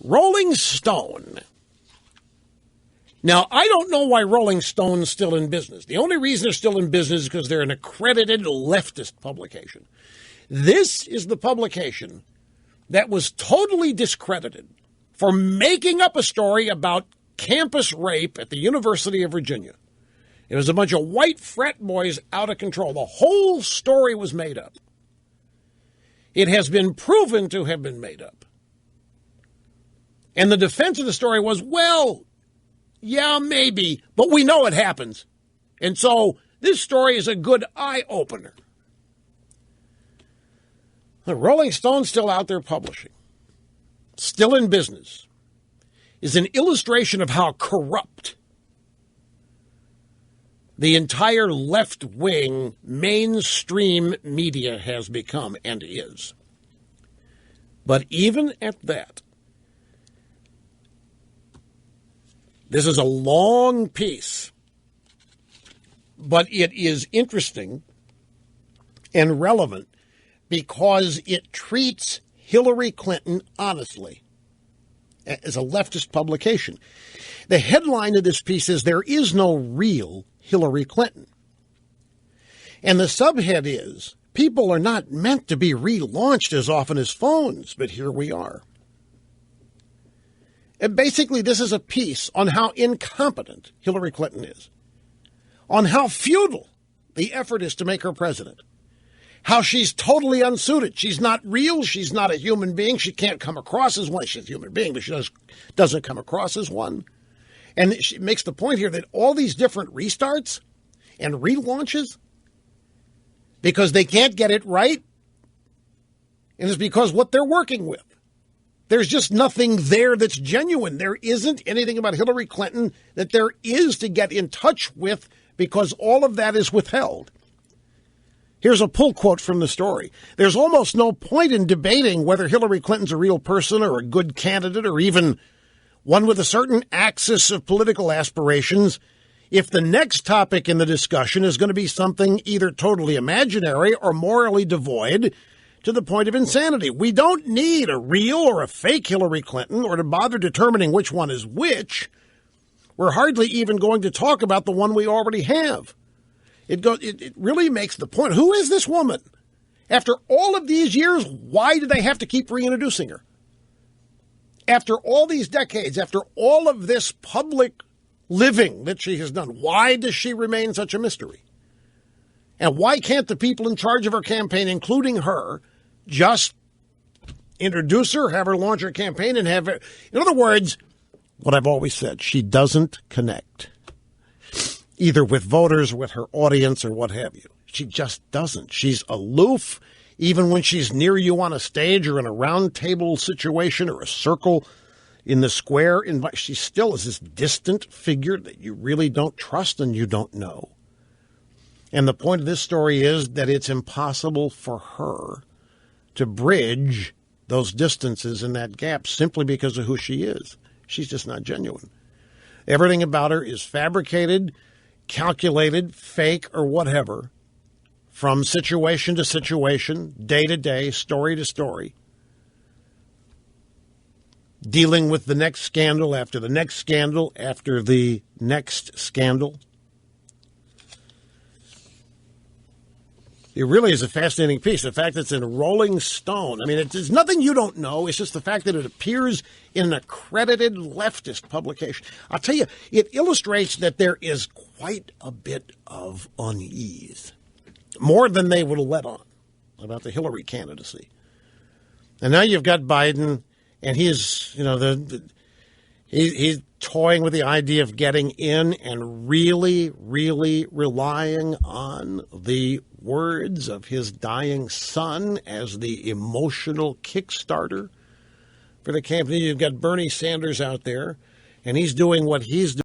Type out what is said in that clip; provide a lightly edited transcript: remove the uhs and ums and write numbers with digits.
Rolling Stone. Now, I don't know why Rolling Stone's still in business. The only reason they're still in business is because they're an accredited leftist publication. This is the publication that was totally discredited for making up a story about campus rape at the University of Virginia. It was a bunch of white frat boys out of control. The whole story was made up. It has been proven to have been made up. And the defense of the story was, well, yeah, maybe, but we know it happens. And so this story is a good eye-opener. The Rolling Stone's still out there publishing, still in business, is an illustration of how corrupt the entire left-wing mainstream media has become and is. But even at that, this is a long piece, but it is interesting and relevant because it treats Hillary Clinton honestly as a leftist publication. The headline of this piece is, "There is no real Hillary Clinton." And the subhead is, "People are not meant to be relaunched as often as phones, but here we are." And basically, this is a piece on how incompetent Hillary Clinton is, on how futile the effort is to make her president, how she's totally unsuited. She's not real. She's not a human being. She can't come across as one. She's a human being, but she doesn't come across as one. And she makes the point here that all these different restarts and relaunches, because they can't get it right, and it's because what they're working with. There's just nothing there that's genuine. There isn't anything about Hillary Clinton that there is to get in touch with, because all of that is withheld. Here's a pull quote from the story. "There's almost no point in debating whether Hillary Clinton's a real person or a good candidate or even one with a certain axis of political aspirations if the next topic in the discussion is going to be something either totally imaginary or morally devoid to the point of insanity. We don't need a real or a fake Hillary Clinton or to bother determining which one is which. We're hardly even going to talk about the one we already have." It really makes the point. Who is this woman? After all of these years, why do they have to keep reintroducing her? After all these decades, after all of this public living that she has done, why does she remain such a mystery? And why can't the people in charge of her campaign, including her, just introduce her, have her launch her campaign, and have her... In other words, what I've always said, she doesn't connect, either with voters, with her audience, or what have you. She just doesn't. She's aloof, even when she's near you on a stage or in a round table situation or a circle in the square. She still is this distant figure that you really don't trust and you don't know. And the point of this story is that it's impossible for her to bridge those distances and that gap simply because of who she is. She's just not genuine. Everything about her is fabricated, calculated, fake, or whatever, from situation to situation, day to day, story to story, dealing with the next scandal after the next scandal after the next scandal. It really is a fascinating piece. The fact that it's in Rolling Stone. I mean, it's nothing you don't know. It's just the fact that it appears in an accredited leftist publication. I'll tell you, it illustrates that there is quite a bit of unease, more than they would have let on, about the Hillary candidacy. And now you've got Biden, and he's, he's toying with the idea of getting in and really, really relying on the words of his dying son as the emotional Kickstarter for the campaign. You've got Bernie Sanders out there, and he's doing what he's doing.